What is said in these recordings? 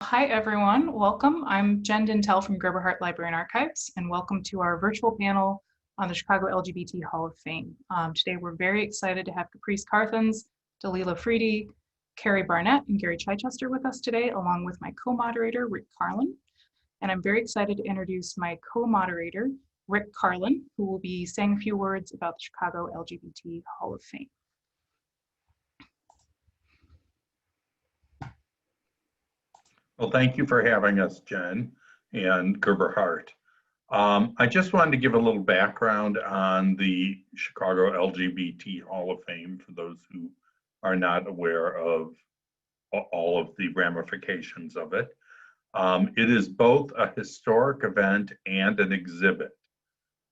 Hi everyone, welcome. I'm Jen Dentel from Gerber Hart Library and Archives, and welcome to our virtual panel on the Chicago LGBT Hall of Fame. Today we're very excited to have Caprice Carthans, Dalila Fridi, Carrie Barnett, and Gary Chichester with us today, along with my co-moderator, Rick Karlin. And I'm very excited to introduce my co-moderator, Rick Karlin, who will be saying a few words about the Chicago LGBT Hall of Fame. Well, thank you for having us, Jen and Gerber Hart. I just wanted to give a little background on the Chicago LGBT Hall of Fame for those who are not aware of all of the ramifications of it. It is both a historic event and an exhibit.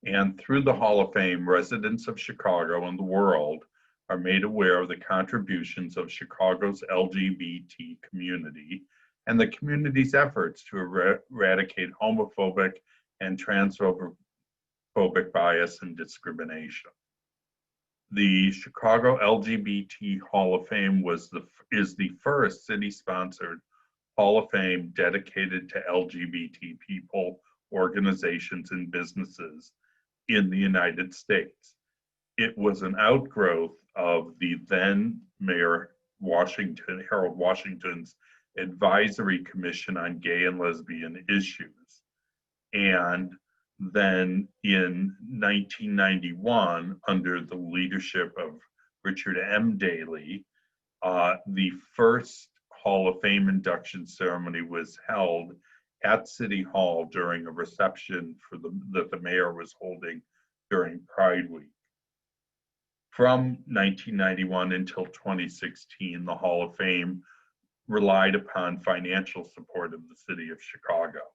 And through the Hall of Fame, residents of Chicago and the world are made aware of the contributions of Chicago's LGBT community and the community's efforts to eradicate homophobic and transphobic bias and discrimination. The Chicago LGBT Hall of Fame is the first city-sponsored Hall of Fame dedicated to LGBT people, organizations, and businesses in the United States. It was an outgrowth of the then Mayor Harold Washington's Advisory Commission on Gay and Lesbian Issues. And then in 1991, under the leadership of Richard M. Daley, the first Hall of Fame induction ceremony was held at City Hall during a reception that the mayor was holding during Pride Week. From 1991 until 2016, the Hall of Fame relied upon financial support of the city of Chicago.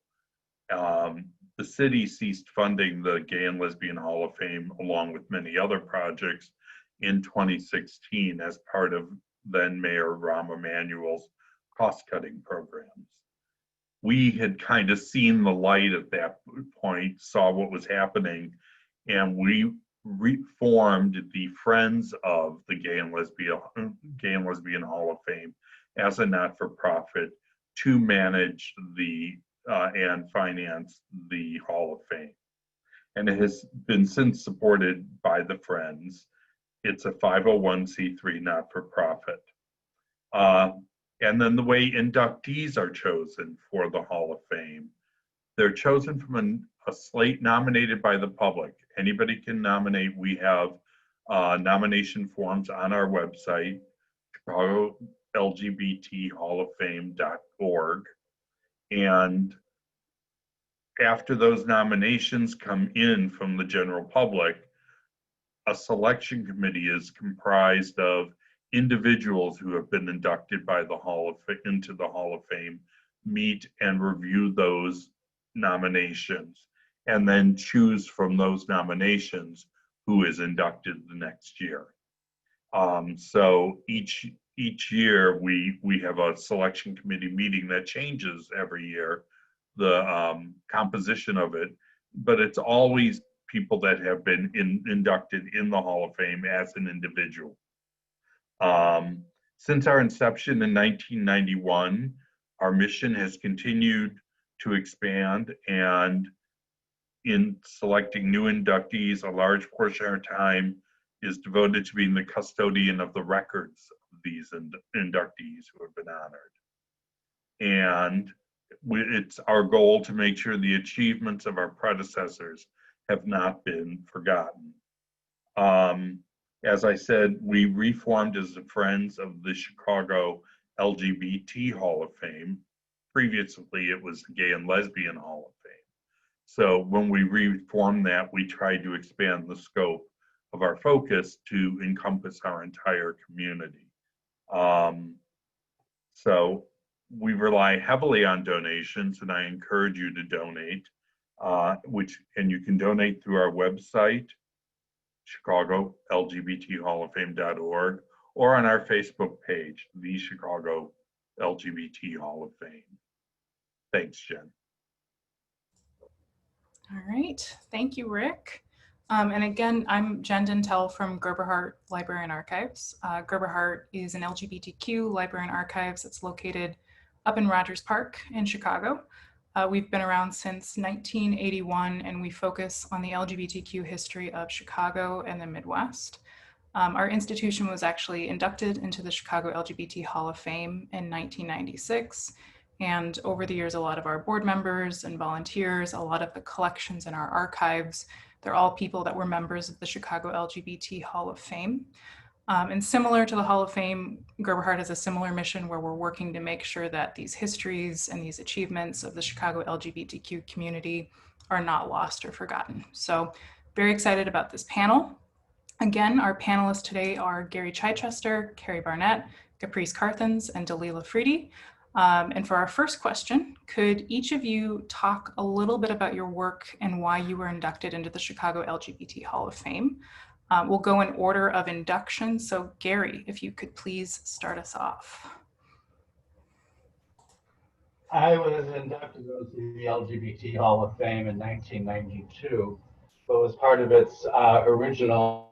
The city ceased funding the Gay and Lesbian Hall of Fame, along with many other projects, in 2016 as part of then Mayor Rahm Emanuel's cost-cutting programs. We had kind of seen the light at that point, saw what was happening, and we reformed the Friends of the Gay and Lesbian Hall of Fame as a not-for-profit to manage and finance the Hall of Fame. And it has been since supported by the Friends. It's a 501c3 not-for-profit. And then the way inductees are chosen for the Hall of Fame, they're chosen from a slate nominated by the public. Anybody can nominate. We have nomination forms on our website, Chicago LGBTHallOfFame.org. And after those nominations come in from the general public, a selection committee is comprised of individuals who have been inducted by into the Hall of Fame, meet and review those nominations, and then choose from those nominations who is inducted the next year. So each year we have a selection committee meeting that changes every year, the composition of it, but it's always people that have been inducted in the Hall of Fame as an individual. Since our inception in 1991, our mission has continued to expand, and in selecting new inductees, a large portion of our time is devoted to being the custodian of the records of these inductees who have been honored. And it's our goal to make sure the achievements of our predecessors have not been forgotten. As I said, we reformed as the Friends of the Chicago LGBT Hall of Fame. Previously, it was the Gay and Lesbian Hall of Fame. So when we reformed that, we tried to expand the scope of our focus to encompass our entire community. So we rely heavily on donations, and I encourage you to donate, and you can donate through our website, Chicago LGBTHallOfFame.org, or on our Facebook page, the Chicago LGBT Hall of Fame. Thanks, Jen. All right, thank you, Rick. And again, I'm Jen Dentel from Gerber Hart Library and Archives. Gerber Hart is an LGBTQ library and archives that's located up in Rogers Park in Chicago. We've been around since 1981, and we focus on the LGBTQ history of Chicago and the Midwest. Our institution was actually inducted into the Chicago LGBT Hall of Fame in 1996. And over the years, a lot of our board members and volunteers, a lot of the collections in our archives, they're all people that were members of the Chicago LGBT Hall of Fame. And similar to the Hall of Fame, Gerber Hart has a similar mission where we're working to make sure that these histories and these achievements of the Chicago LGBTQ community are not lost or forgotten. So very excited about this panel. Again, our panelists today are Gary Chichester, Carrie Barnett, Caprice Carthans, and Dalila Fridi. And for our first question, could each of you talk a little bit about your work and why you were inducted into the Chicago LGBT Hall of Fame? We'll go in order of induction. So Gary, if you could please start us off. I was inducted into the LGBT Hall of Fame in 1992, but was part of its original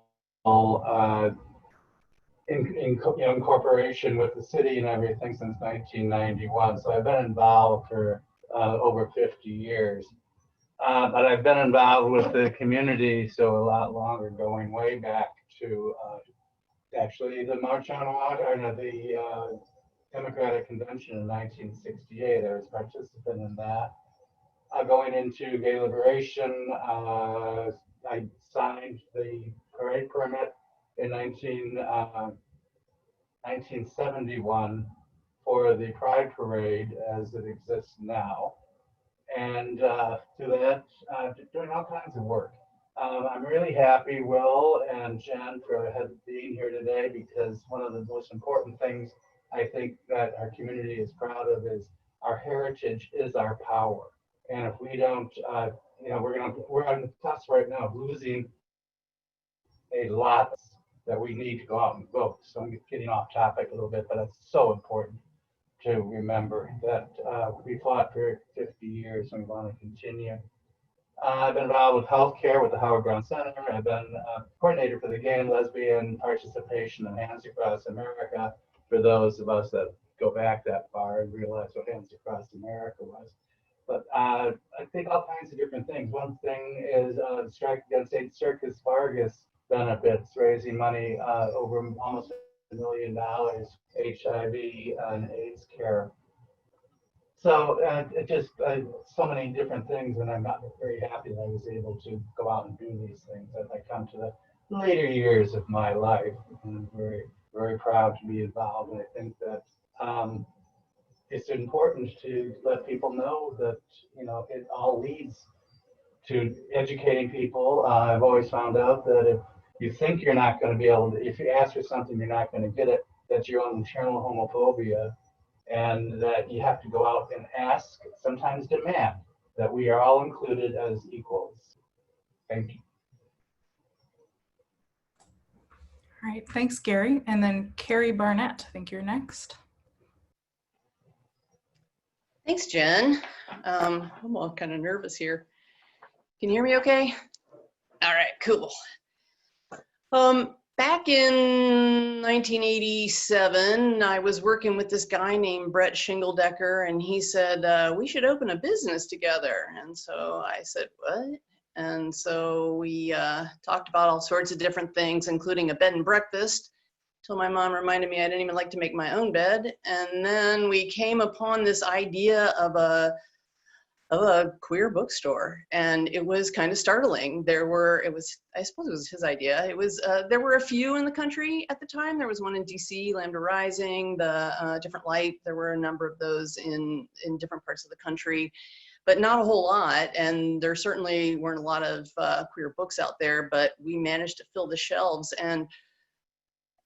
incorporation with the city and everything since 1991. So I've been involved for over 50 years. But I've been involved with the community so a lot longer, going way back to actually the March on Water, the Democratic Convention in 1968. I was a participant in that. Going into gay liberation, I signed the parade permit in 1971 for the Pride Parade as it exists now. And through that, doing all kinds of work. I'm really happy, Will and Jen, for being here today, because one of the most important things I think that our community is proud of is our heritage is our power. And if we don't, we're on the cusp right now of losing a lot that we need to go out and vote. So I'm getting off topic a little bit, but it's so important to remember that we fought for 50 years and we want to continue. I've been involved with healthcare with the Howard Brown Center. I've been coordinator for the gay and lesbian participation in Hands Across America, for those of us that go back that far and realize what Hands Across America was. But I think all kinds of different things. One thing is Strike Against St. Circus Vargas benefits, raising money over almost $1 million, HIV and AIDS care. So it just so many different things, and I'm not very happy that I was able to go out and do these things as I come to the later years of my life. And I'm very, very proud to be involved. And I think that it's important to let people know that, it all leads to educating people. I've always found out that if you think you're not going to be able to, if you ask for something, you're not going to get it, that's your own internal homophobia, and that you have to go out and ask, sometimes demand, that we are all included as equals. Thank you. All right, thanks, Gary. And then Carrie Barnett, I think you're next. Thanks, Jen. I'm all kind of nervous here. Can you hear me okay? All right, cool. Back in 1987, I was working with this guy named Brett Shingledecker, and he said, we should open a business together. And so I said, what? And so we talked about all sorts of different things, including a bed and breakfast, till my mom reminded me I didn't even like to make my own bed. And then we came upon this idea of a queer bookstore, and it was kind of startling. I suppose it was his idea. There were a few in the country at the time. There was one in DC, Lambda Rising, the Different Light. There were a number of those in different parts of the country, but not a whole lot. And there certainly weren't a lot of queer books out there, but we managed to fill the shelves. And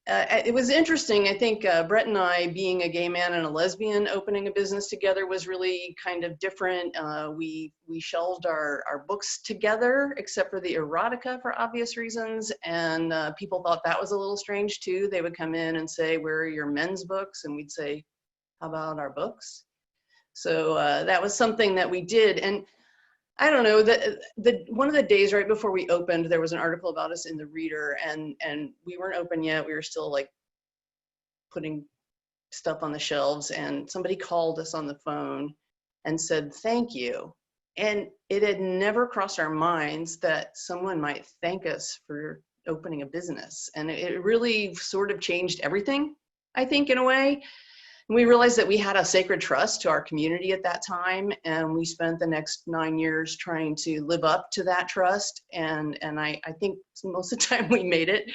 it was interesting. I think Brett and I, being a gay man and a lesbian, opening a business together was really kind of different. We shelved our books together, except for the erotica for obvious reasons. And people thought that was a little strange too. They would come in and say, where are your men's books? And we'd say, how about our books? So that was something that we did. And I don't know, one of the days right before we opened, there was an article about us in the Reader, and we weren't open yet. We were still like putting stuff on the shelves, and somebody called us on the phone and said, thank you. And it had never crossed our minds that someone might thank us for opening a business. And it really sort of changed everything, I think, in a way. And we realized that we had a sacred trust to our community at that time, and we spent the next 9 years trying to live up to that trust. And I think most of the time we made it.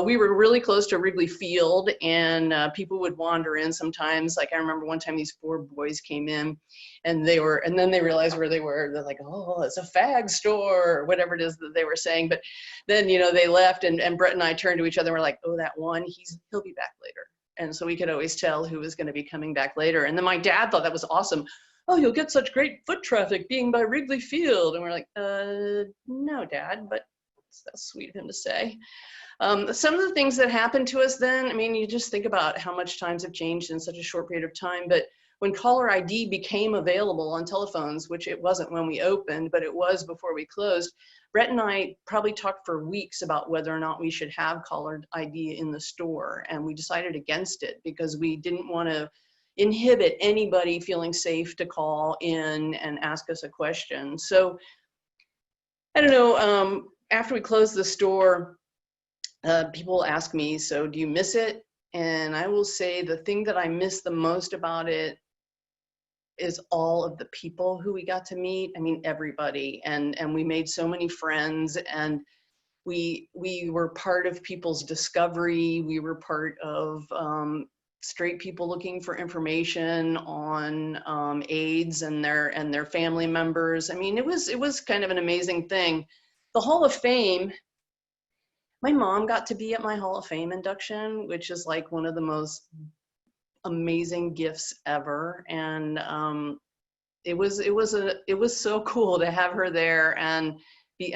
We were really close to Wrigley Field, and people would wander in sometimes. Like I remember one time these 4 boys came in, and then they realized where they were. They're like, oh, it's a fag store, or whatever it is that they were saying. But then, you know, they left, and Brett and I turned to each other and we're like, oh, that one, he'll be back later. And so we could always tell who was going to be coming back later. And then my dad thought that was awesome. Oh, you'll get such great foot traffic being by Wrigley Field. And we're like, no, Dad, but that's sweet of him to say. Some of the things that happened to us then, I mean, you just think about how much times have changed in such a short period of time. But when caller ID became available on telephones, which it wasn't when we opened, but it was before we closed, Brett and I probably talked for weeks about whether or not we should have caller ID in the store. And we decided against it because we didn't want to inhibit anybody feeling safe to call in and ask us a question. So I don't know, after we closed the store, people ask me, so do you miss it? And I will say the thing that I miss the most about it is all of the people who we got to meet. I mean, everybody, and we made so many friends, and we were part of people's discovery. We were part of straight people looking for information on AIDS and their family members. I mean, it was kind of an amazing thing. The Hall of Fame, my mom got to be at my Hall of Fame induction, which is like one of the most amazing gifts ever. And it was so cool to have her there, and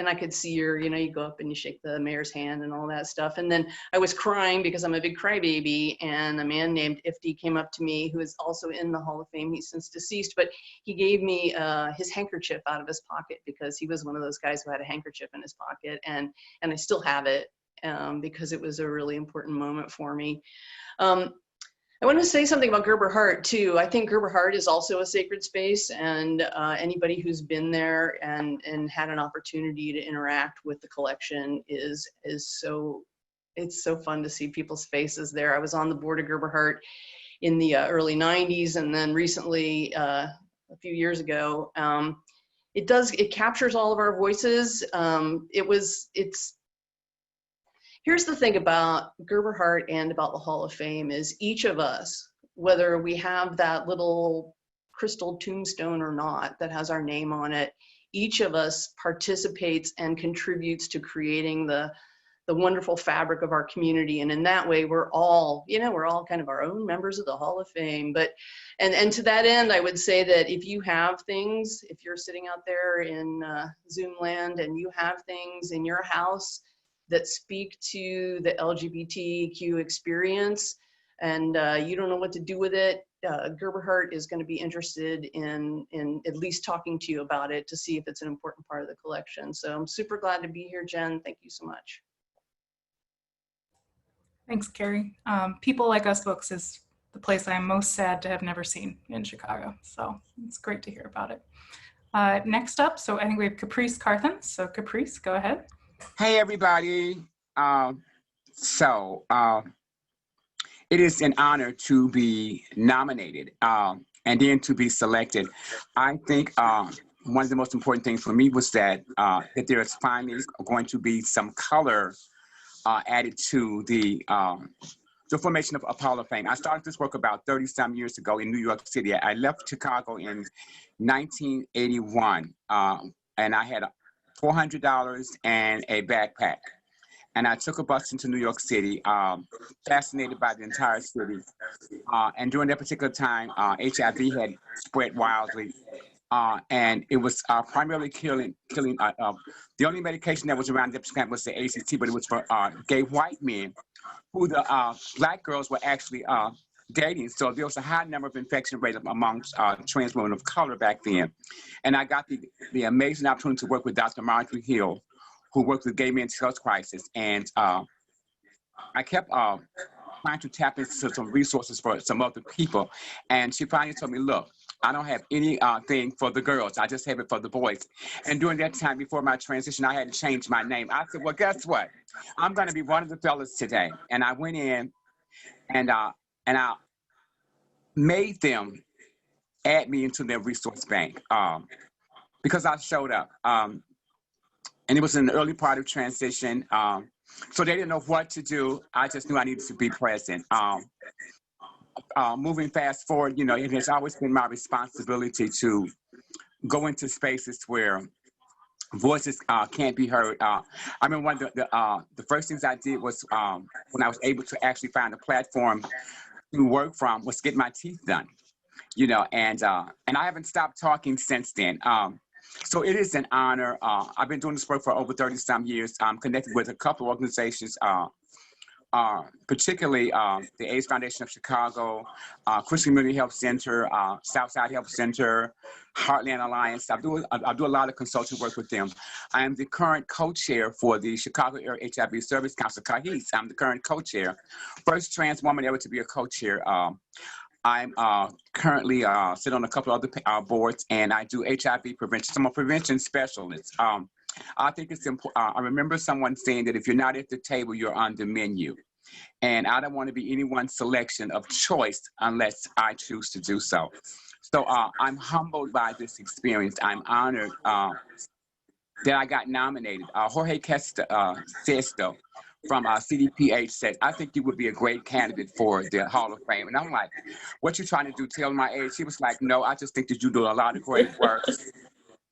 I could see her, you know, you go up and you shake the mayor's hand and all that stuff. And then I was crying because I'm a big crybaby, and a man named Ifty came up to me, who is also in the Hall of Fame. He's since deceased, but he gave me his handkerchief out of his pocket, because he was one of those guys who had a handkerchief in his pocket, and I still have it because it was a really important moment for me. I want to say something about Gerber Hart too. I think Gerber Hart is also a sacred space, and anybody who's been there and had an opportunity to interact with the collection it's so fun to see people's faces there. I was on the board of Gerber Hart in the early 90s, and then recently, a few years ago. It captures all of our voices. Here's the thing about Gerber Hart and about the Hall of Fame is each of us, whether we have that little crystal tombstone or not that has our name on it, each of us participates and contributes to creating the wonderful fabric of our community. And in that way, we're all kind of our own members of the Hall of Fame. But, and to that end, I would say that if you have things, if you're sitting out there in Zoom land and you have things in your house that speak to the LGBTQ experience, and you don't know what to do with it, Gerber Hart is going to be interested in at least talking to you about it to see if it's an important part of the collection. So I'm super glad to be here, Jen. Thank you so much. Thanks, Carrie. People Like Us Books is the place I'm most sad to have never seen in Chicago. So it's great to hear about it. Next up, so I think we have Caprice Carthans. So Caprice, go ahead. Hey, everybody. It is an honor to be nominated and then to be selected. I think one of the most important things for me was that there's finally going to be some color added to the formation of Hall of Fame. I started this work about 30-some years ago in New York City. I left Chicago in 1981, and I had $400 and a backpack. And I took a bus into New York City, fascinated by the entire city. And during that particular time, HIV had spread wildly. And it was primarily killing. The only medication that was around at the time was the ACT, but it was for gay white men who the black girls were actually dating. So there was a high number of infection rate amongst trans women of color back then. And I got the amazing opportunity to work with Dr. Marjorie Hill, who worked with gay men's health crisis. And I kept trying to tap into some resources for some other people. And she finally told me, look, I don't have any thing for the girls. I just have it for the boys. And during that time, before my transition, I had to change my name. I said, well, guess what? I'm going to be one of the fellas today. And I went in and I made them add me into their resource bank because I showed up. And it was in the early part of transition. So they didn't know what to do. I just knew I needed to be present. Moving fast forward, you know, it has always been my responsibility to go into spaces where voices can't be heard. I mean, one of the first things I did was when I was able to actually find a platform to work from was get my teeth done, you know, and I haven't stopped talking since then. So it is an honor. I've been doing this work for over 30-some years. I'm connected with a couple of organizations, particularly the AIDS Foundation of Chicago, Christian Community Health Center, Southside Health Center, Heartland Alliance. I do a lot of consulting work with them. I am the current co-chair for the Chicago Area HIV Service Council, CAHIS. I'm the current co-chair, first trans woman ever to be a co-chair. I'm currently sit on a couple of other boards, and I do HIV prevention. I'm a prevention specialist. I think it's important. I remember someone saying that if you're not at the table, you're on the menu. And I don't want to be anyone's selection of choice unless I choose to do so. So I'm humbled by this experience. I'm honored that I got nominated. Jorge Sesto from CDPH said, I think you would be a great candidate for the Hall of Fame. And I'm like, what you trying to do, tell my age? He was like, no, I just think that you do a lot of great work.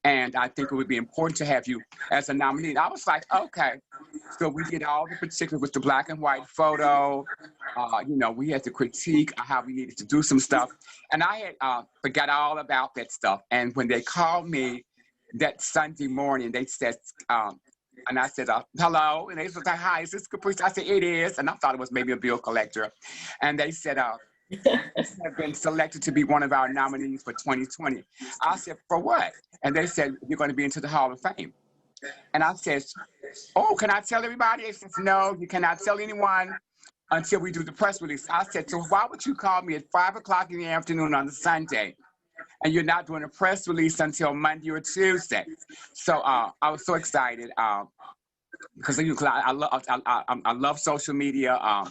And I think it would be important to have you as a nominee. And I was like, okay. So we did all the particulars with the black and white photo. You know, we had to critique how we needed to do some stuff. And I had forgot all about that stuff. And when they called me that Sunday morning, they said, and I said, hello. And they said, hi, is this Caprice? I said, it is. And I thought it was maybe a bill collector. And they said, you have been selected to be one of our nominees for 2020. I said, for what? And they said, you're going to be into the Hall of Fame. And I said, oh, can I tell everybody? They said, no, you cannot tell anyone until we do the press release. I said, so why would you call me at 5 o'clock in the afternoon on a Sunday? And you're not doing a press release until Monday or Tuesday. So I was so excited because I love social media,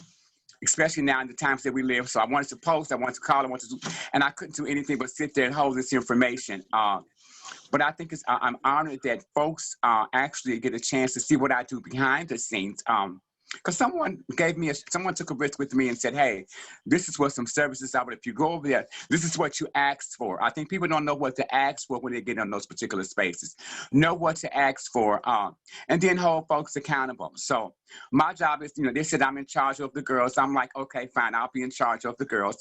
especially now in the times that we live. So I wanted to post, I wanted to call, I wanted to do, and I couldn't do anything but sit there and hold this information. But I think I'm honored that folks actually get a chance to see what I do behind the scenes. Because someone took a risk with me and said, hey, this is what some services are, but if you go over there, this is what you asked for. I think people don't know what to ask for when they get in those particular spaces. Know what to ask for, and then hold folks accountable. So my job is, you know, they said I'm in charge of the girls. I'm like, okay, fine, I'll be in charge of the girls.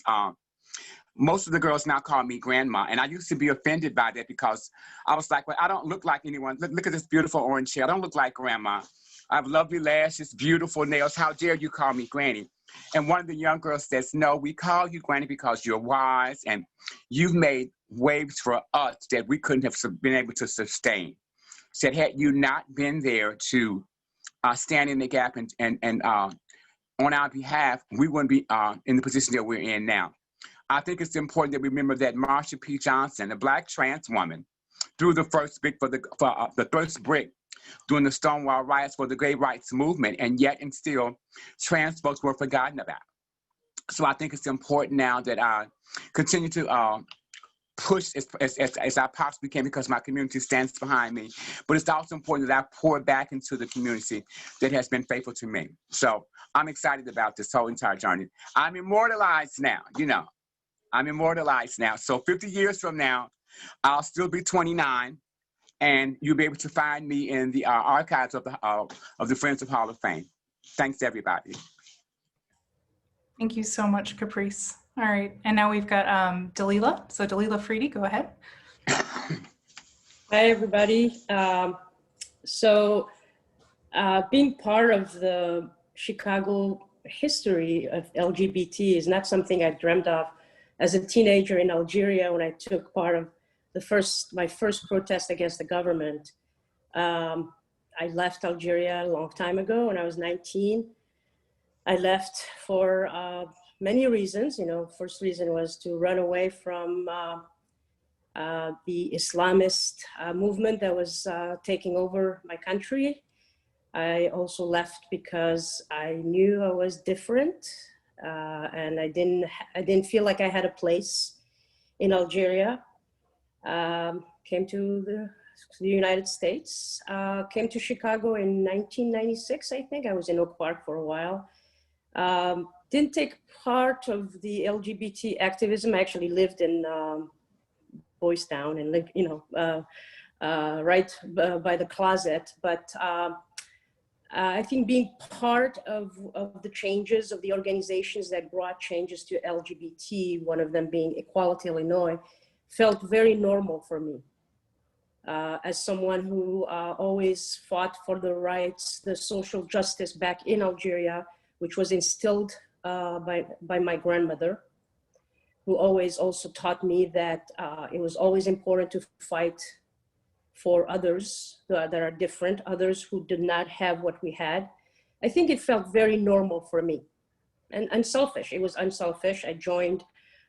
Most of the girls now call me grandma, and I used to be offended by that because I was like, well, I don't look like anyone. Look at this beautiful orange hair. I don't look like grandma. I have lovely lashes, beautiful nails. How dare you call me granny? And one of the young girls says, no, we call you granny because you're wise and you've made waves for us that we couldn't have been able to sustain. Said, had you not been there to stand in the gap and on our behalf, we wouldn't be in the position that we're in now. I think it's important that we remember that Marsha P. Johnson, a Black trans woman, threw the first brick the first brick during the Stonewall riots for the gay rights movement, and yet and still, trans folks were forgotten about. So I think it's important now that I continue to push as I possibly can because my community stands behind me. But it's also important that I pour back into the community that has been faithful to me. So I'm excited about this whole entire journey. I'm immortalized now, you know. I'm immortalized now. So 50 years from now, I'll still be 29. And you'll be able to find me in the archives of the Friends of Hall of Fame. Thanks, everybody. Thank you so much, Caprice. All right, and now we've got Dalila. So Dalila Fridi, go ahead. Hi, everybody. Being part of the Chicago history of LGBT is not something I dreamt of as a teenager in Algeria when I took part of my first protest against the government. I left Algeria a long time ago when I was 19. I left for many reasons. You know, first reason was to run away from the Islamist movement that was taking over my country. I also left because I knew I was different, and I didn't feel like I had a place in Algeria. Came to the United States, came to Chicago in 1996, I think. I was in Oak Park for a while. Didn't take part of the LGBT activism. I actually lived in Boys Town and lived, you know, right by the closet. But I think being part of the changes of the organizations that brought changes to LGBT, one of them being Equality Illinois, felt very normal for me. As someone who always fought for the rights, the social justice back in Algeria, which was instilled by my grandmother, who always also taught me that it was always important to fight for others that are different, others who did not have what we had. I think it felt very normal for me and unselfish. It was unselfish. I joined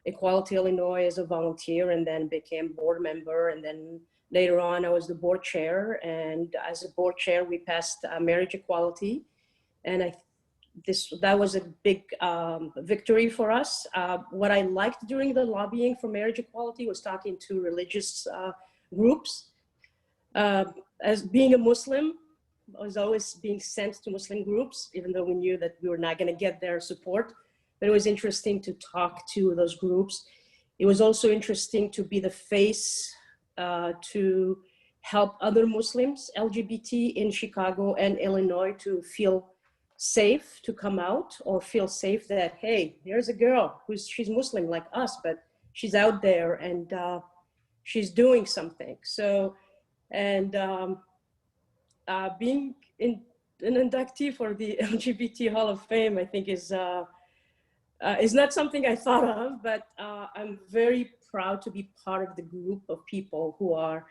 Equality Illinois as a volunteer and then became board member. And then later on, I was the board chair. And as a board chair, we passed marriage equality. And that was a big victory for us. What I liked during the lobbying for marriage equality was talking to religious groups. As being a Muslim, I was always being sent to Muslim groups, even though we knew that we were not going to get their support. But it was interesting to talk to those groups. It was also interesting to be the face to help other Muslims, LGBT in Chicago and Illinois, to feel safe to come out, or feel safe that, hey, there's a girl she's Muslim like us, but she's out there and she's doing something. So, and being an inductee for the LGBT Hall of Fame, I think is not something I thought of, but I'm very proud to be part of the group of people who are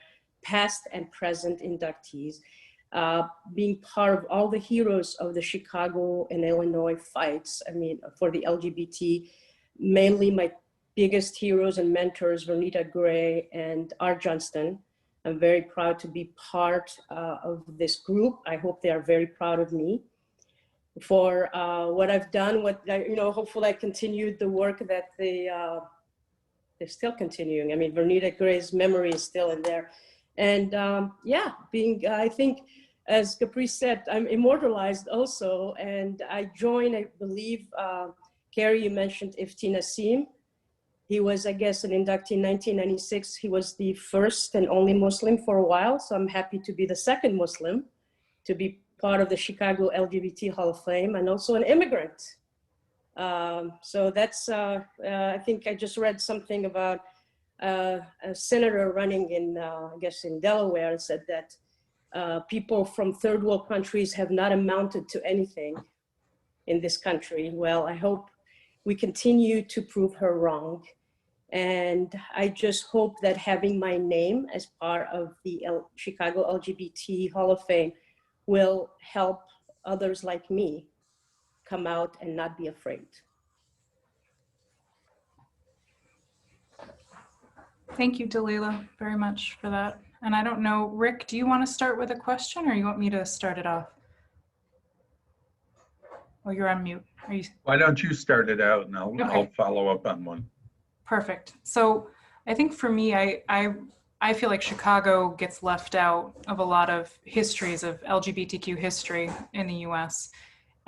past and present inductees, being part of all the heroes of the Chicago and Illinois fights. I mean, for the LGBT, mainly my biggest heroes and mentors, Vernita Gray and Art Johnston. I'm very proud to be part of this group. I hope they are very proud of me for what I've done. Hopefully I continued the work that they're still continuing. I mean, Vernita Gray's memory is still in there. And I think, as Caprice said, I'm immortalized also. And I joined, I believe, Carrie, you mentioned Ifti Nassim. He was, I guess, an inductee in 1996. He was the first and only Muslim for a while. So I'm happy to be the second Muslim to be part of the Chicago LGBT Hall of Fame, and also an immigrant. So that's, I think I just read something about a senator running in, I guess in Delaware, and said that people from third world countries have not amounted to anything in this country. Well, I hope we continue to prove her wrong. And I just hope that having my name as part of the Chicago LGBT Hall of Fame will help others like me come out and not be afraid. Thank you, Dalila, very much for that. And I don't know, Rick, do you want to start with a question, or you want me to start it off? Oh, you're on mute. Why don't you start it out, and Okay. I'll follow up on one. Perfect. So I think for me, I feel like Chicago gets left out of a lot of histories of LGBTQ history in the US.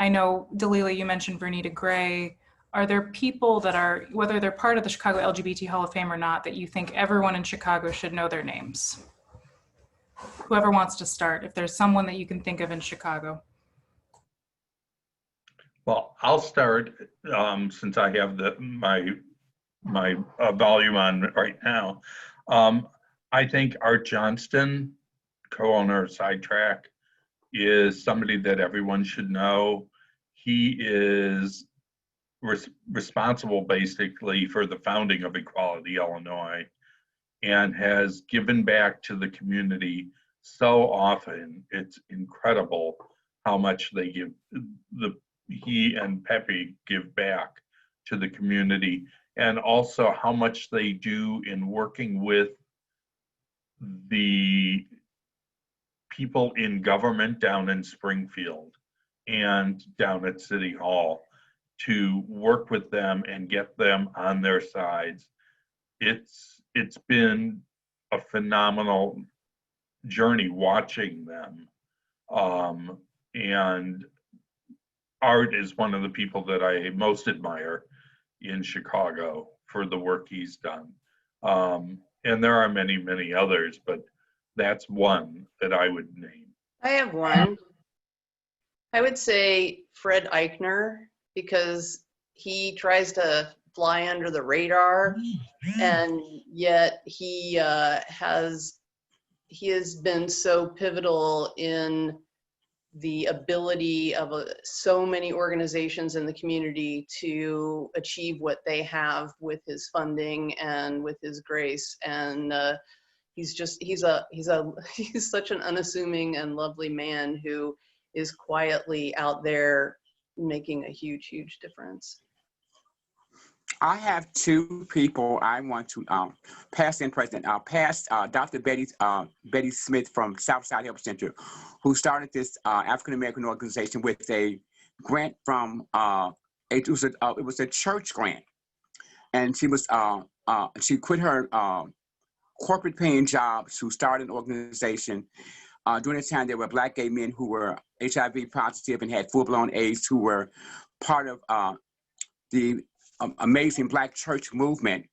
I know, Dalila, you mentioned Vernita Gray. Are there people that are, whether they're part of the Chicago LGBT Hall of Fame or not, that you think everyone in Chicago should know their names? Whoever wants to start, if there's someone that you can think of in Chicago. Well, I'll start since I have my volume on right now. I think Art Johnston, co-owner of Sidetrack, is somebody that everyone should know. He is responsible basically for the founding of Equality Illinois, and has given back to the community so often. It's incredible how much they give. The he and Pepe give back to the community, and also how much they do in working with the people in government down in Springfield and down at City Hall to work with them and get them on their sides. It's been a phenomenal journey watching them. And Art is one of the people that I most admire in Chicago for the work he's done. And there are many, many others, but that's one that I would name. I have one. I would say Fred Eichner, because he tries to fly under the radar, and yet he has been so pivotal in the ability of so many organizations in the community to achieve what they have with his funding and with his grace. And he's such an unassuming and lovely man who is quietly out there making a huge, huge difference. I have two people I want to past and present. Dr. Betty Smith from Southside Help Center, who started this African American organization with a grant from it was a church grant, and she quit her corporate paying job to start an organization. During the time, there were Black gay men who were HIV positive and had full-blown AIDS, who were part of the amazing Black church movement.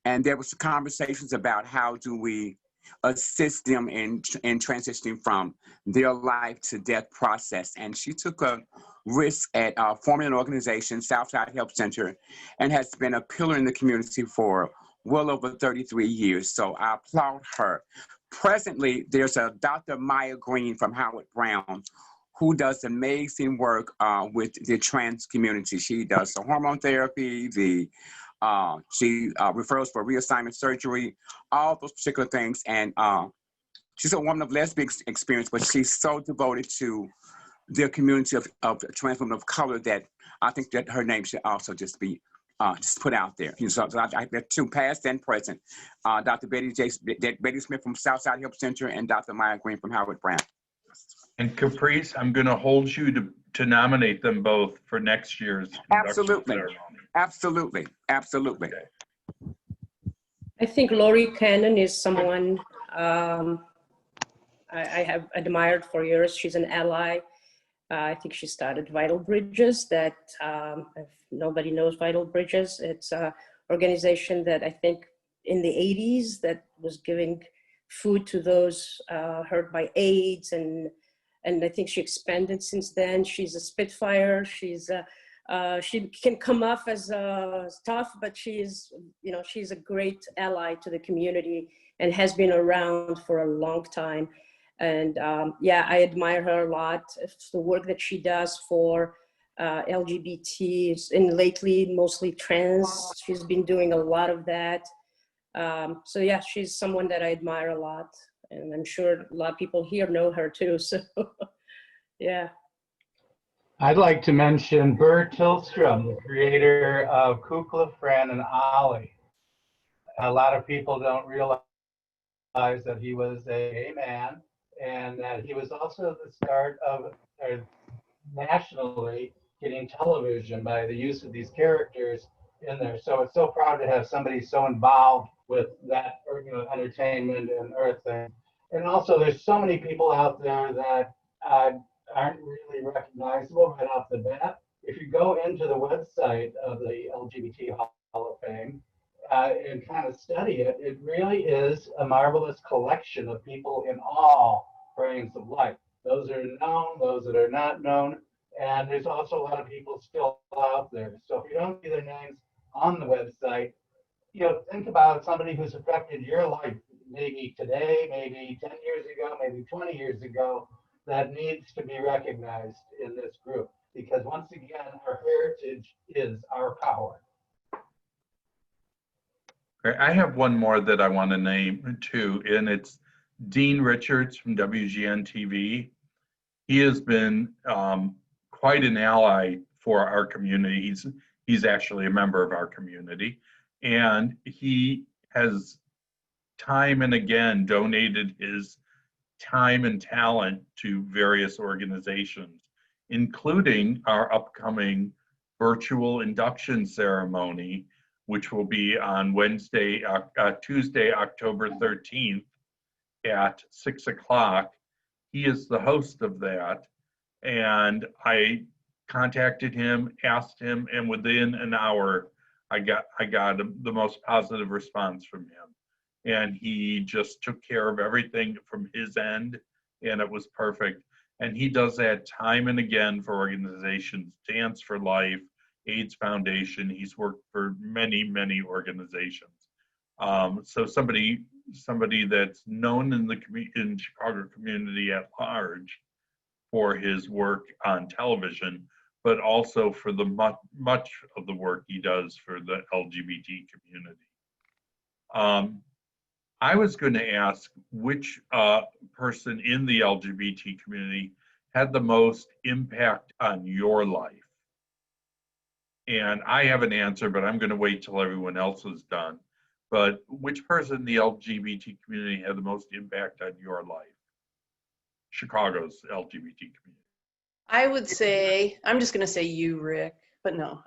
And there was conversations about how do we assist them in transitioning from their life to death process. And she took a risk at forming an organization, Southside Help Center, and has been a pillar in the community for well over 33 years. So I applaud her. Presently, there's a Dr. Maya Green from Howard Brown, who does amazing work with the trans community. She does the hormone therapy, she refers for reassignment surgery, all those particular things. And she's a woman of lesbian experience, but she's so devoted to the community of trans women of color that I think that her name should also just be just put out there. So I have two, past and present, Dr. Betty Smith from Southside Help Center and Dr. Maya Green from Howard Brown. And Caprice, I'm going to hold you to nominate them both for next year's Absolutely. ceremony. Absolutely. Absolutely. Okay. I think Lori Cannon is someone I have admired for years. She's an ally. I think she started Vital Bridges, that if nobody knows Vital Bridges, it's an organization that I think in the 80s that was giving food to those hurt by AIDS, and I think she expanded since then. She's a Spitfire. She can come off as tough, but she's a great ally to the community and has been around for a long time. And yeah, I admire her a lot. It's the work that she does for LGBT, and lately mostly trans. She's been doing a lot of that. So yeah, she's someone that I admire a lot, and I'm sure a lot of people here know her too. So yeah. I'd like to mention Burr Tillstrom, the creator of Kukla, Fran, and Ollie. A lot of people don't realize that he was a gay man, and that he was also the start of nationally getting television by the use of these characters in there. So it's so proud to have somebody so involved with that, entertainment and earth thing. And also, there's so many people out there that aren't really recognizable right off the bat. If you go into the website of the LGBT Hall of Fame and kind of study it, it really is a marvelous collection of people in all frames of life. Those that are known, those that are not known, and there's also a lot of people still out there. So if you don't see their names on the website, think about somebody who's affected your life, maybe today, maybe 10 years ago, maybe 20 years ago, that needs to be recognized in this group. Because once again, our heritage is our power. Great. I have one more that I want to name too, and it's Dean Richards from WGN TV. He has been quite an ally for our community. He's actually a member of our community, and he has time and again donated his time and talent to various organizations, including our upcoming virtual induction ceremony, which will be on Tuesday, October 13th at 6 o'clock. He is the host of that, and I contacted him, asked him, and within an hour, I got the most positive response from him. And he just took care of everything from his end, and it was perfect. And he does that time and again for organizations, Dance for Life, AIDS Foundation. He's worked for many, many organizations. So somebody that's known in the Chicago community at large for his work on television, but also for the much of the work he does for the LGBT community. I was going to ask which person in the LGBT community had the most impact on your life. And I have an answer, but I'm going to wait till everyone else is done. But which person in the LGBT community had the most impact on your life? Chicago's LGBT community. I would say, I'm just going to say you, Rick, but no,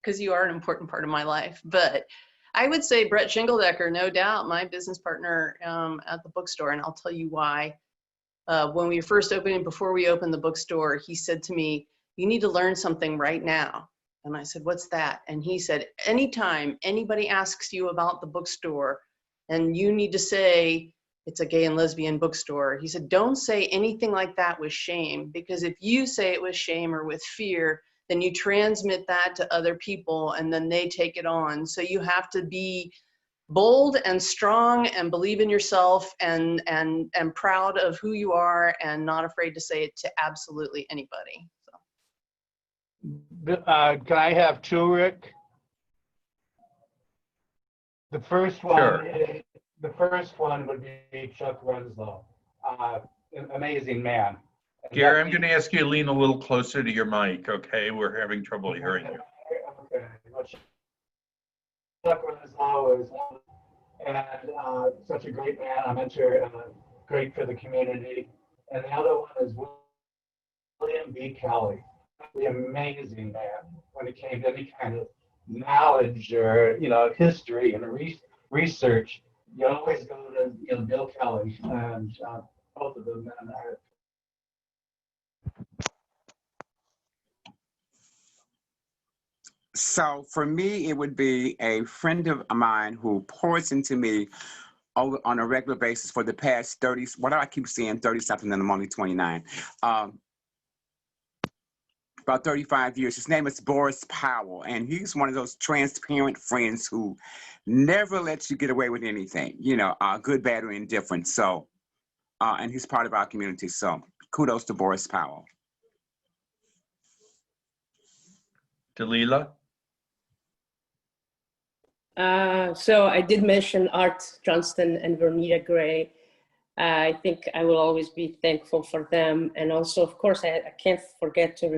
because you are an important part of my life. But I would say Brett Shingledecker, no doubt, my business partner at the bookstore, and I'll tell you why. When we first opened, before we opened the bookstore, he said to me, "You need to learn something right now." And I said, "What's that?" And he said, "Anytime anybody asks you about the bookstore and you need to say it's a gay and lesbian bookstore," he said, "don't say anything like that with shame, because if you say it with shame or with fear, then you transmit that to other people and then they take it on. So you have to be bold and strong and believe in yourself and proud of who you are and not afraid to say it to absolutely anybody." So. Can I have two, Rick? The first one, Sure. the first one would be Chuck Renslow, an amazing man. Gary, I'm going to ask you to lean a little closer to your mic, okay? We're having trouble hearing you. Okay. Chuck Renslow is such a great man. I'm great for the community. And the other one is William B. Kelly, the amazing man when it came to any kind of knowledge or history and research. You always go to Bill Kelly, and both of them men are. So for me, it would be a friend of mine who pours into me on a regular basis for the past 30, what do I keep saying, 30 something, and I'm only 29. About 35 years. His name is Boris Powell, and he's one of those transparent friends who never lets you get away with anything, good, bad, or indifferent. So, and he's part of our community. So kudos to Boris Powell. Dalila? So I did mention Art Johnston and Vernita Gray. I think I will always be thankful for them. And also, of course, I can't forget to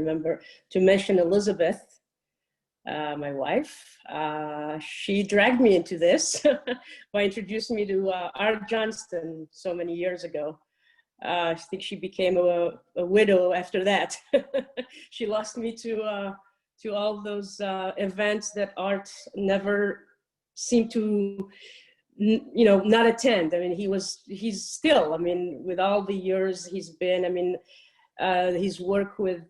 mention Elizabeth, my wife. She dragged me into this by introducing me to Art Johnston so many years ago. I think she became a widow after that. She lost me to all those events that Art never seemed to not attend. I mean, he's still, with all the years he's been, his work with,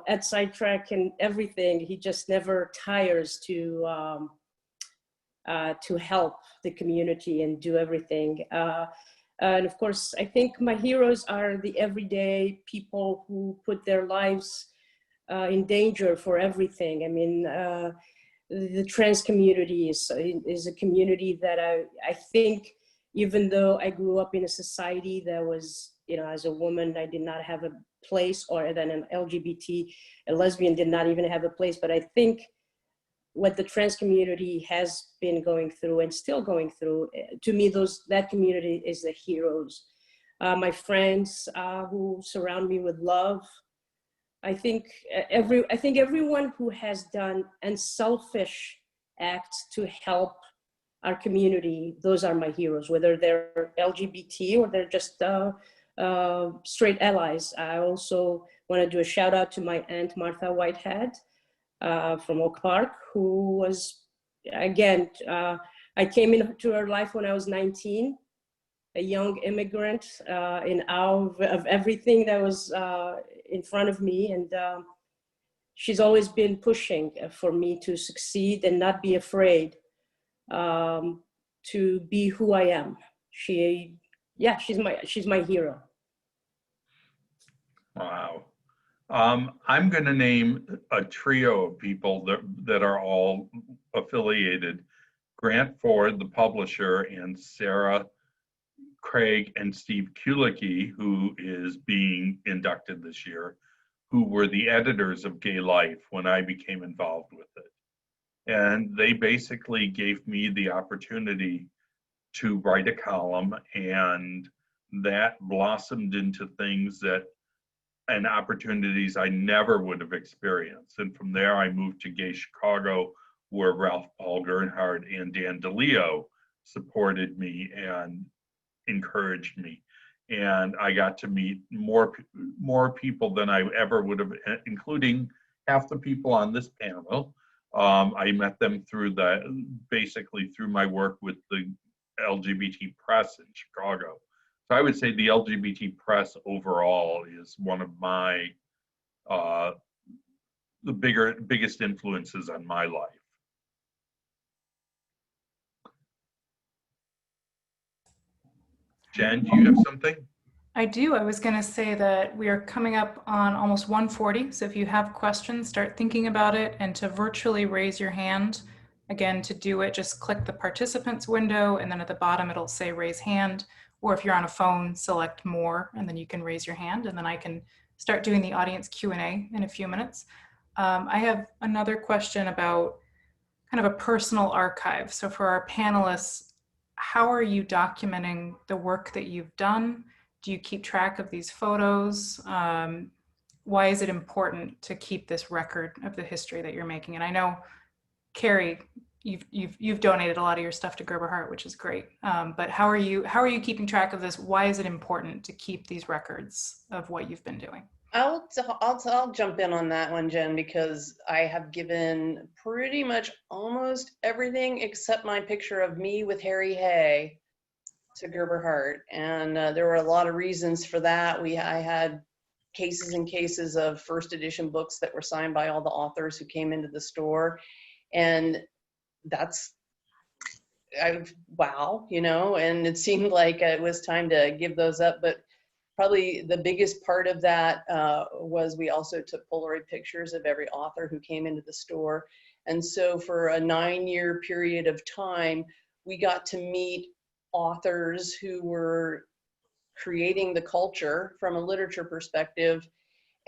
Ed Sidetrack and everything, he just never tires to help the community and do everything. And of course, I think my heroes are the everyday people who put their lives in danger for everything. The trans community is a community that I think, even though I grew up in a society that was, as a woman, I did not have a place, or then an LGBT, a lesbian did not even have a place. But I think what the trans community has been going through and still going through, to me, that community is the heroes. My friends who surround me with love. I think everyone who has done unselfish acts to help our community, those are my heroes, whether they're LGBT or they're just straight allies. I also want to do a shout out to my aunt Martha Whitehead from Oak Park, who was, again, I came into her life when I was 19, a young immigrant in awe of everything that was in front of me. And she's always been pushing for me to succeed and not be afraid to be who I am. She's my hero. Wow. I'm going to name a trio of people that are all affiliated. Grant Ford, the publisher, and Sarah Craig and Steve Kulicki, who is being inducted this year, who were the editors of Gay Life when I became involved with it. And they basically gave me the opportunity to write a column, and that blossomed into things and opportunities I never would have experienced. And from there, I moved to Gay Chicago, where Ralph Paul Gernhardt and Dan DeLeo supported me and encouraged me. And I got to meet more people than I ever would have, including half the people on this panel. I met them basically through my work with the LGBT press in Chicago. So I would say the LGBT press overall is one of my biggest influences on my life. Jen, do you have something? I do. I was going to say that we are coming up on almost 1:40. So if you have questions, start thinking about it, and to virtually raise your hand. Again, to do it, just click the participants window, and then at the bottom, it'll say raise hand. Or if you're on a phone, select more, and then you can raise your hand, and then I can start doing the audience Q&A in a few minutes. I have another question about kind of a personal archive. So for our panelists, how are you documenting the work that you've done? Do you keep track of these photos? Why is it important to keep this record of the history that you're making? And I know, Carrie, you've donated a lot of your stuff to Gerber Hart, which is great. But how are you keeping track of this? Why is it important to keep these records of what you've been doing? I'll jump in on that one, Jen, because I have given pretty much almost everything except my picture of me with Harry Hay to Gerber Hart. And there were a lot of reasons for that. I had cases and cases of first edition books that were signed by all the authors who came into the store. And wow, and it seemed like it was time to give those up. But probably the biggest part of that was we also took Polaroid pictures of every author who came into the store. And so for a 9-year period of time, we got to meet authors who were creating the culture from a literature perspective,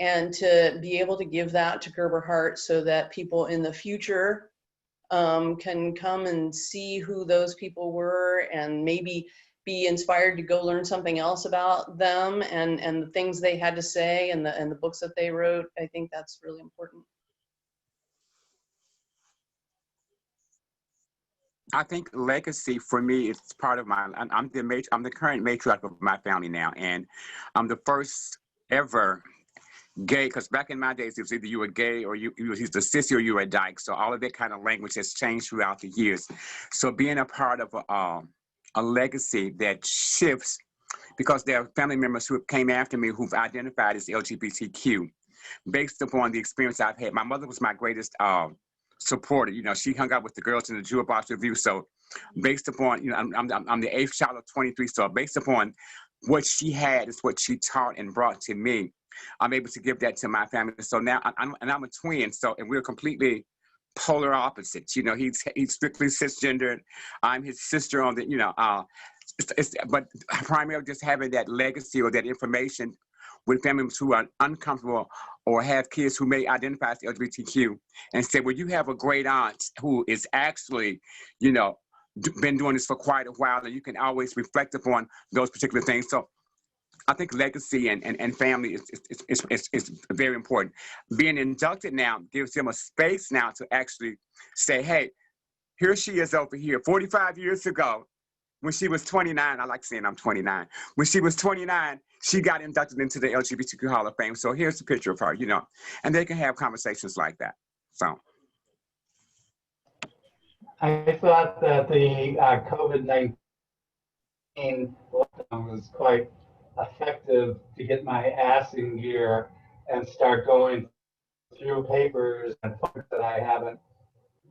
and to be able to give that to Gerber Hart so that people in the future can come and see who those people were and maybe be inspired to go learn something else about them and the things they had to say and the books that they wrote. I think that's really important. I think legacy for me is part of I'm the current matriarch of my family now, and I'm the first ever gay, because back in my days, it was either you were gay or you was either sissy or you were a dyke. So all of that kind of language has changed throughout the years. So being a part of a legacy that shifts, because there are family members who came after me who've identified as LGBTQ based upon the experience I've had. My mother was my greatest supporter. She hung out with the girls in the Jewel Box Review. So based upon, I'm the 8th child of 23. So based upon what she had is what she taught and brought to me. I'm able to give that to my family. So now I'm a twin. So, and we're completely polar opposites. He's strictly cisgendered. I'm his sister on the, but primarily just having that legacy or that information with family members who are uncomfortable or have kids who may identify as LGBTQ and say, well, you have a great aunt who is actually, been doing this for quite a while, and you can always reflect upon those particular things. So I think legacy and family is very important. Being inducted now gives them a space now to actually say, hey, here she is over here. 45 years ago, when she was 29, I like saying I'm 29. When she was 29, she got inducted into the LGBTQ Hall of Fame. So here's a picture of her, you know, and they can have conversations like that. So. I thought that the COVID-19 lockdown was quite effective to get my ass in gear and start going through papers and books that I haven't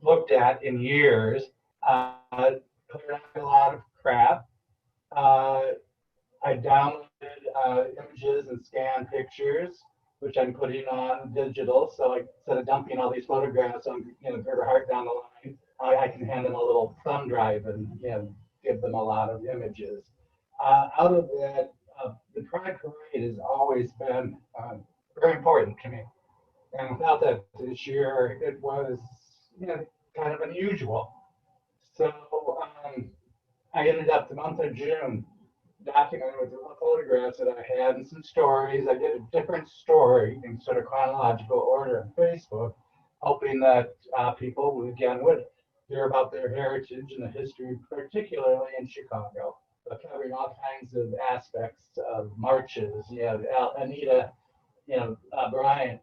looked at in years. Cleared out a lot of crap. I downloaded images and scanned pictures, which I'm putting on digital. So instead of dumping all these photographs on, Gerber Hart down the line, I can hand them a little thumb drive and give them a lot of images. Out of that, the Pride Parade has always been very important to me. And without that this year, it was kind of unusual. So I ended up the month of June documenting with the photographs that I had and some stories. I did a different story in sort of chronological order on Facebook, hoping that people again would hear about their heritage and the history, particularly in Chicago, covering all kinds of aspects of marches. Anita, Bryant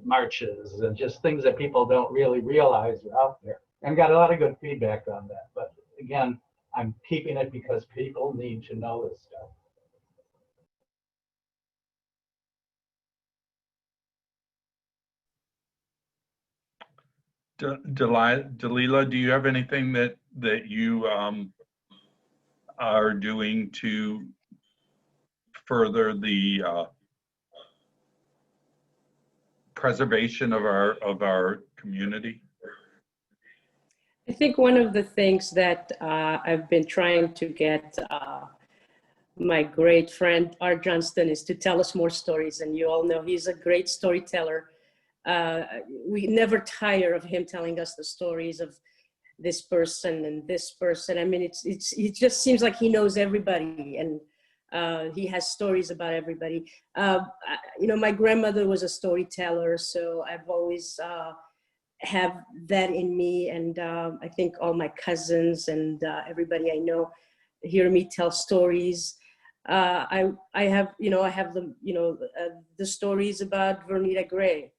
marches, and just things that people don't really realize are out there. And got a lot of good feedback on that. But again, I'm keeping it because people need to know this stuff. Dalila, do you have anything that you are doing to further the preservation of our community? I think one of the things that I've been trying to get my great friend Art Johnston is to tell us more stories, and you all know he's a great storyteller. We never tire of him telling us the stories of this person and this person. I mean, it just seems like he knows everybody, and he has stories about everybody. My grandmother was a storyteller, so I've always have that in me, and I think all my cousins and everybody I know hear me tell stories. I have the stories about Vernita Gray.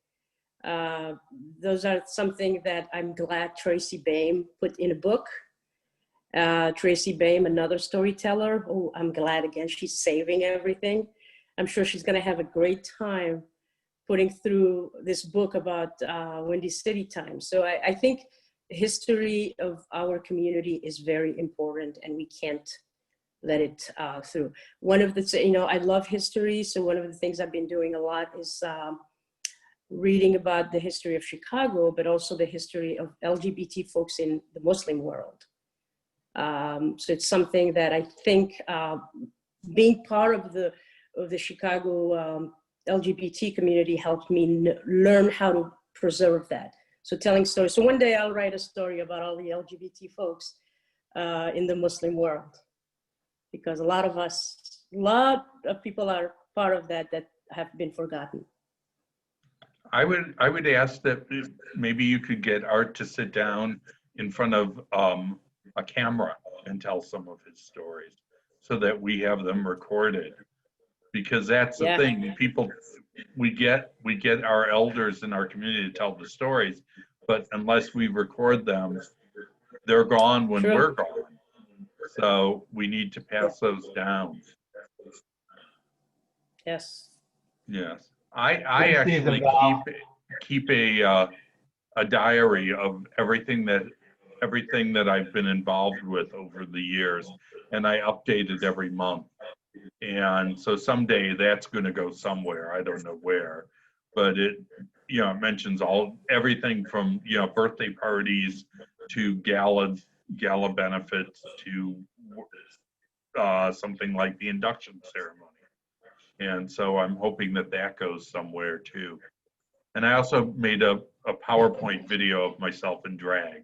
Those are something that I'm glad Tracy Baim put in a book. Tracy Baim, another storyteller. Oh, I'm glad again she's saving everything. I'm sure she's going to have a great time putting through this book about Windy City Times. So I think the history of our community is very important, and we can't let it through. One of the, I love history, so one of the things I've been doing a lot is reading about the history of Chicago, but also the history of LGBT folks in the Muslim world. So it's something that I think being part of the Chicago LGBT community helped me learn how to preserve that. So telling stories. So one day I'll write a story about all the LGBT folks in the Muslim world, because a lot of people are part of that have been forgotten. I would ask that maybe you could get Art to sit down in front of a camera and tell some of his stories, so that we have them recorded. Because that's the thing, we get our elders in our community to tell the stories, but unless we record them, they're gone when we're gone. So we need to pass those down. Yes. Yes, I actually keep a diary of everything that I've been involved with over the years, and I update it every month. And so someday that's going to go somewhere. I don't know where, but it mentions everything from birthday parties to gala benefits to something like the induction ceremony. And so I'm hoping that goes somewhere too. And I also made a PowerPoint video of myself in drag,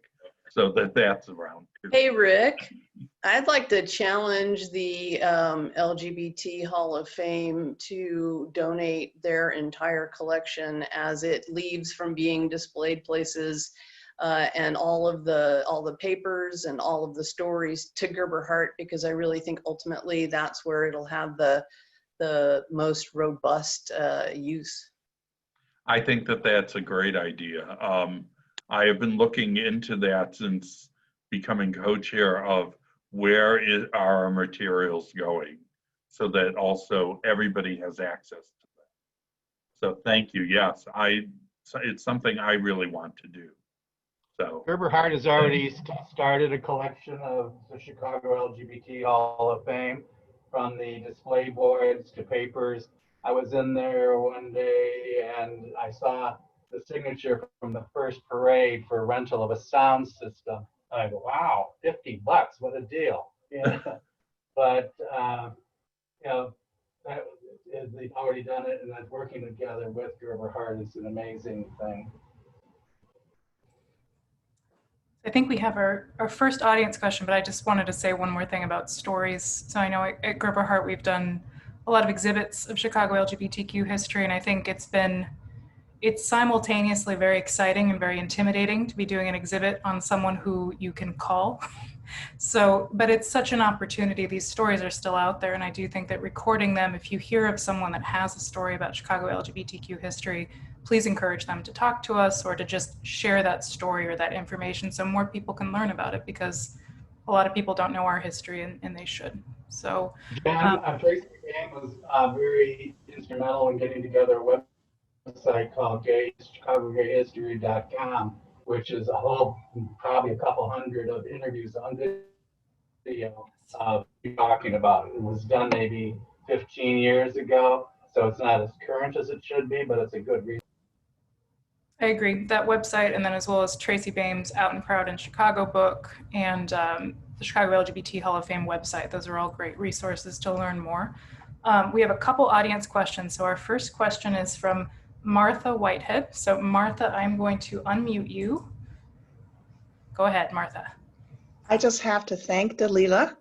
so that's around too. Hey, Rick. I'd like to challenge the LGBT Hall of Fame to donate their entire collection as it leaves from being displayed places and all the papers and all of the stories to Gerber Hart, because I really think ultimately that's where it'll have the most robust use. I think that that's a great idea. I have been looking into that since becoming co-chair of where are our materials going, so that also everybody has access to them. So thank you. Yes, it's something I really want to do. So Gerber Hart has already started a collection of the Chicago LGBT Hall of Fame, from the display boards to papers. I was in there one day and I saw the signature from the first parade for rental of a sound system. I go, wow, $50, what a deal. Yeah. But you know, they've already done it, and that working together with Gerber Hart is an amazing thing. I think we have our first audience question, but I just wanted to say one more thing about stories. So I know at Gerber Hart, we've done a lot of exhibits of Chicago LGBTQ history, and I think it's simultaneously very exciting and very intimidating to be doing an exhibit on someone who you can call. So, but it's such an opportunity. These stories are still out there, and I do think that recording them, if you hear of someone that has a story about Chicago LGBTQ history, please encourage them to talk to us or to just share that story or that information so more people can learn about it, because a lot of people don't know our history, and they should. So, Jen, Tracy Gang was very instrumental in getting together a website called ChicagoGayHistory.com, which is a whole, probably a couple hundred of interviews on video talking about it. It was done maybe 15 years ago, so it's not as current as it should be, but it's a good resource. I agree. That website, and then as well as Tracy Bame's Out and Proud in Chicago book, and the Chicago LGBT Hall of Fame website. Those are all great resources to learn more. We have a couple audience questions. So our first question is from Martha Whitehead. So Martha, I'm going to unmute you. Go ahead, Martha. I just have to thank Dalila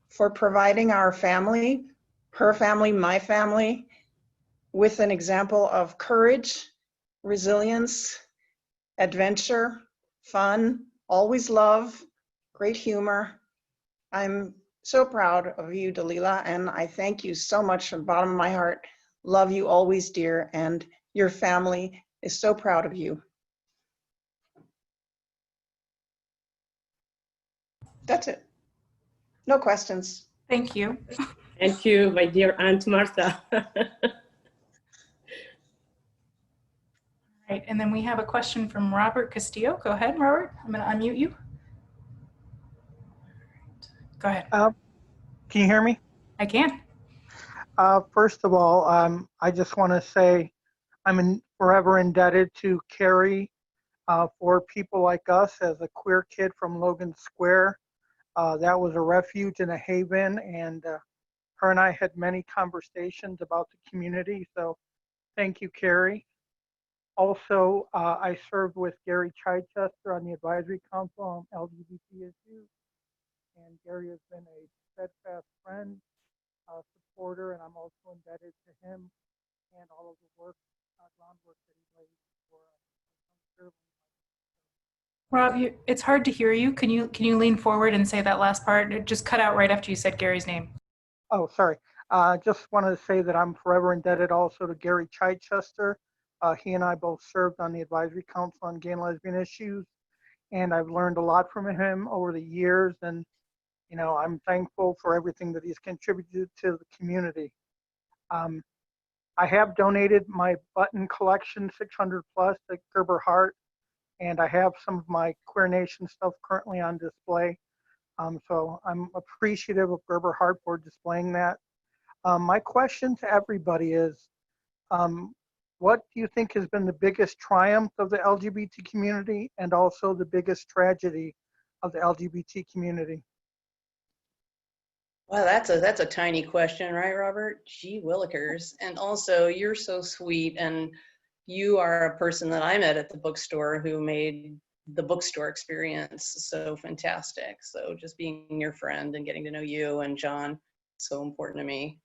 for providing our family, her family, my family, with an example of courage, resilience, adventure, fun, always love, great humor. I'm so proud of you, Dalila, and I thank you so much from the bottom of my heart. Love you always, dear, and your family is so proud of you. That's it. No questions. Thank you. Thank you, my dear Aunt Martha. Right, and then we have a question from Robert Castillo. Go ahead, Robert. I'm going to unmute you. Go ahead. Can you hear me? I can. First of all, I just want to say I'm forever indebted to Carrie for people like us as a queer kid from Logan Square. That was a refuge and a haven, and her and I had many conversations about the community, so thank you, Carrie. Also, I served with Gary Chichester on the Advisory Council on LGBT issues, and Gary has been a steadfast friend, supporter, and I'm also indebted to him and all of the work, groundwork that he laid for us. Rob, it's hard to hear you. Can you lean forward and say that last part? It just cut out right after you said Gary's name. Oh, sorry. Just wanted to say that I'm forever indebted also to Gary Chichester. He and I both served on the Advisory Council on Gay and Lesbian issues, and I've learned a lot from him over the years, and you know, I'm thankful for everything that he's contributed to the community. I have donated my button collection, 600 plus, to Gerber Hart, and I have some of my Queer Nation stuff currently on display. So I'm appreciative of Gerber Hart for displaying that. My question to everybody is, what do you think has been the biggest triumph of the LGBT community and also the biggest tragedy of the LGBT community? Well, that's a tiny question, right, Robert? Gee willikers. And also, you're so sweet, and you are a person that I met at the bookstore who made the bookstore experience so fantastic. So just being your friend and getting to know you and John, so important to me.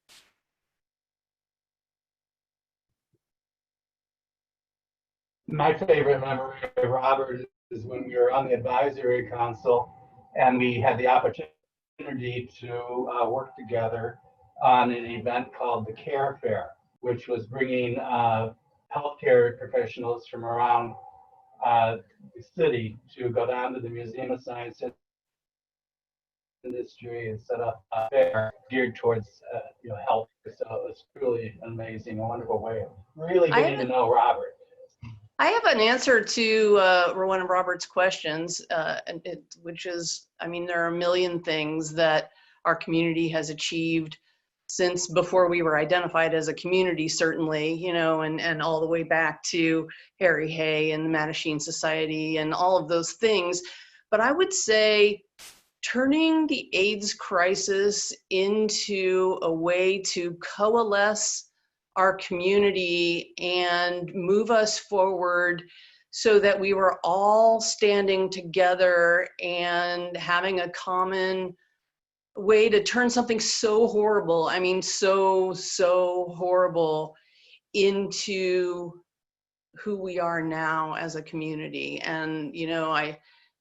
My favorite memory of Robert is when we were on the advisory council and we had the opportunity to work together on an event called the Care Fair, which was bringing healthcare professionals from around the city to go down to the Museum of Science and Industry and set up a fair geared towards health. So it was truly an amazing, wonderful way of really getting to know Robert. I have an answer to one of Robert's questions, which is, I mean, there are a million things that our community has achieved since before we were identified as a community, certainly, you know, and all the way back to Harry Hay and the Mattachine Society and all of those things. But I would say turning the AIDS crisis into a way to coalesce our community and move us forward so that we were all standing together and having a common way to turn something so horrible, I mean, so horrible, into who we are now as a community. And, you know, I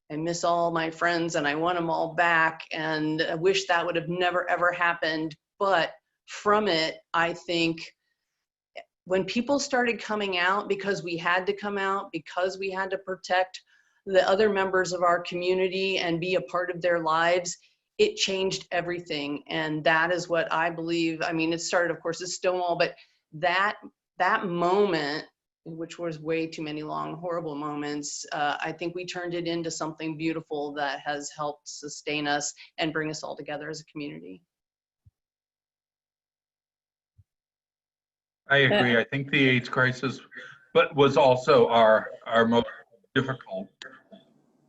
miss all my friends and I want them all back, and I wish that would have never, ever happened. But from it, I think when people started coming out, because we had to come out, because we had to protect the other members of our community and be a part of their lives, it changed everything. And that is what I believe. I mean, it started, of course, at Stonewall, but that moment, which was way too many long, horrible moments, I think we turned it into something beautiful that has helped sustain us and bring us all together as a community. I agree. I think the AIDS crisis, but was also our most difficult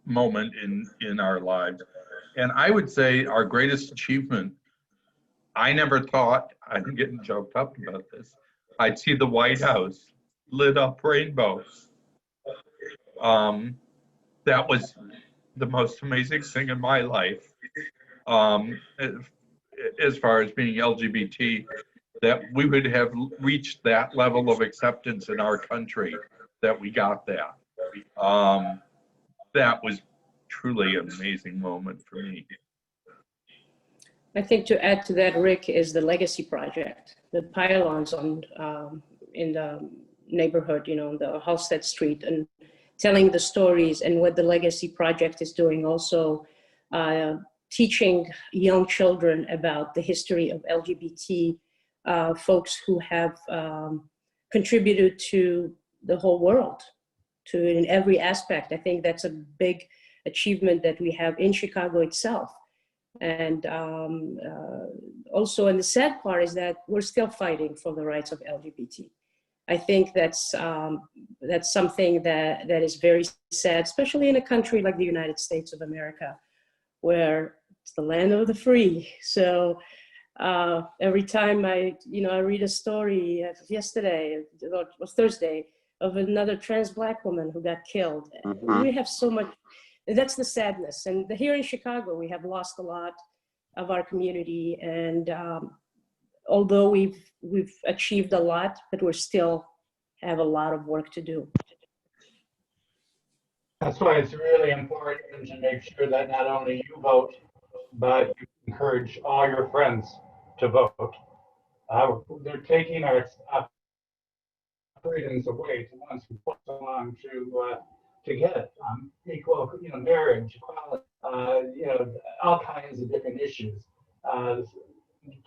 moment in our lives. And I would say our greatest achievement, I never thought, I'm getting joked up about this, I'd see the White House lit up rainbows. That was the most amazing thing in my life. As far as being LGBT, that we would have reached that level of acceptance in our country, that we got that. That was truly an amazing moment for me. I think to add to that, Rick, is the Legacy Project, the pylons on in the neighborhood, you know, on the Halstead Street, and telling the stories, and what the Legacy Project is doing also, teaching young children about the history of LGBT folks who have contributed to the whole world, to in every aspect. I think that's a big achievement that we have in Chicago itself. And also, and the sad part is that we're still fighting for the rights of LGBT. I think that's something that is very sad, especially in a country like the United States of America, where it's the land of the free. So every time I read a story yesterday or Thursday of another trans Black woman who got killed, we have so much. That's the sadness. And here in Chicago, we have lost a lot of our community. And although we've achieved a lot, but we still have a lot of work to do. That's why it's really important to make sure that not only you vote, but you encourage all your friends to vote. They're taking our freedoms away to ones who fought so long to get equal, marriage, equality, all kinds of different issues.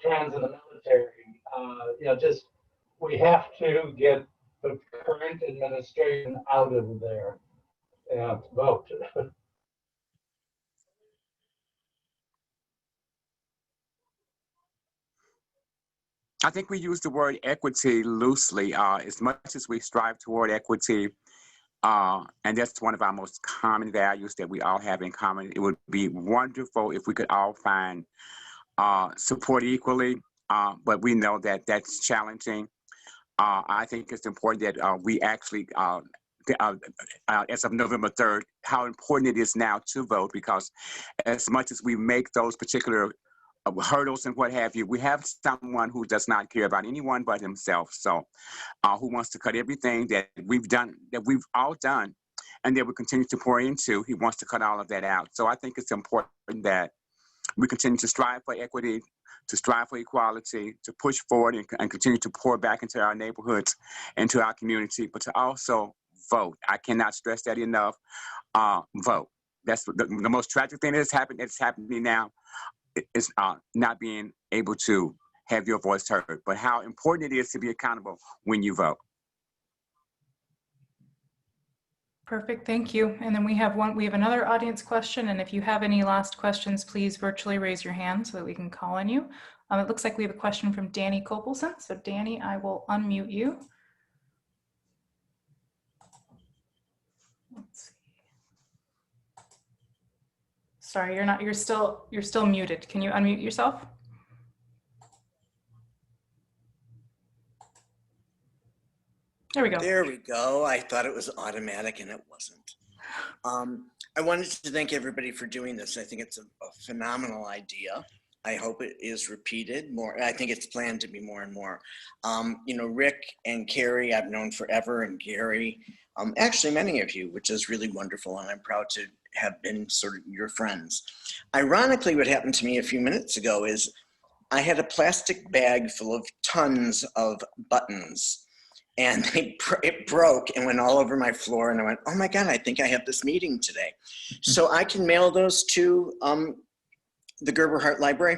Trans in the military, just we have to get the current administration out of there and vote. I think we use the word equity loosely. As much as we strive toward equity, and that's one of our most common values that we all have in common, it would be wonderful if we could all find support equally, but we know that that's challenging. I think it's important that we actually as of November 3rd, how important it is now to vote, because as much as we make those particular hurdles and what have you, we have someone who does not care about anyone but himself. So who wants to cut everything that we've done, that we've all done, and that we continue to pour into. He wants to cut all of that out. So I think it's important that we continue to strive for equity, to strive for equality, to push forward and continue to pour back into our neighborhoods, into our community, but to also vote. I cannot stress that enough. Vote. That's the most tragic thing that's happening now, is not being able to have your voice heard, but how important it is to be accountable when you vote. Perfect, thank you. And then we have another audience question, and if you have any last questions, please virtually raise your hand so that we can call on you. It looks like we have a question from Danny Kopelson. So Danny, I will unmute you. Let's see. Sorry, you're still muted. Can you unmute yourself? There we go. There we go. I thought it was automatic and it wasn't. I wanted to thank everybody for doing this. I think it's a phenomenal idea. I hope it is repeated more. I think it's planned to be more and more. You know, Rick and Carrie, I've known forever, and Gary, actually many of you, which is really wonderful. And I'm proud to have been sort of your friends. Ironically, what happened to me a few minutes ago is I had a plastic bag full of tons of buttons. And it broke and went all over my floor, and I went, oh my God, I think I have this meeting today. So I can mail those to the Gerber Hart Library.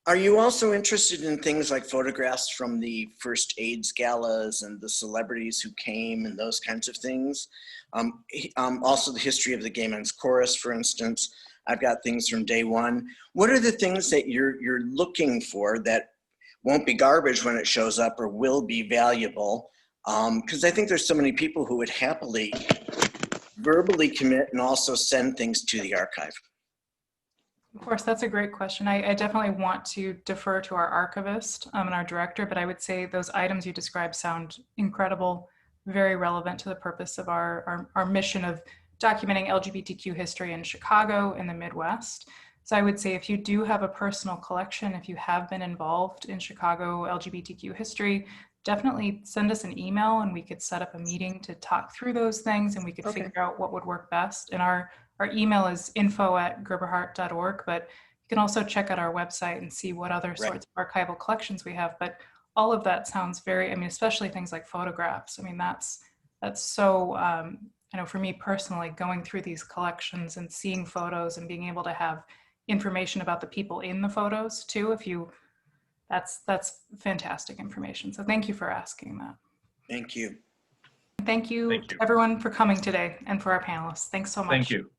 Are you also interested in things like photographs from the first AIDS galas and the celebrities who came and those kinds of things? Also the history of the Gay Men's Chorus, for instance. I've got things from day one. What are the things that you're looking for that won't be garbage when it shows up, or will be valuable? Because I think there's so many people who would happily verbally commit and also send things to the archive. Of course, that's a great question. I definitely want to defer to our archivist and our director, but I would say those items you described sound incredible, very relevant to the purpose of our mission of documenting LGBTQ history in Chicago and the Midwest. So I would say if you do have a personal collection, if you have been involved in Chicago LGBTQ history, definitely send us an email and we could set up a meeting to talk through those things, and we could figure out what would work best. And our email is info@gerberhart.org, but you can also check out our website and see what other sorts of archival collections we have. But all of that sounds very, I mean, especially things like photographs. I mean, that's so, I know for me personally, going through these collections and seeing photos and being able to have information about the people in the photos too, that's fantastic information. So thank you for asking that. Thank you. Thank you everyone for coming today and for our panelists. Thanks so much. Thank you.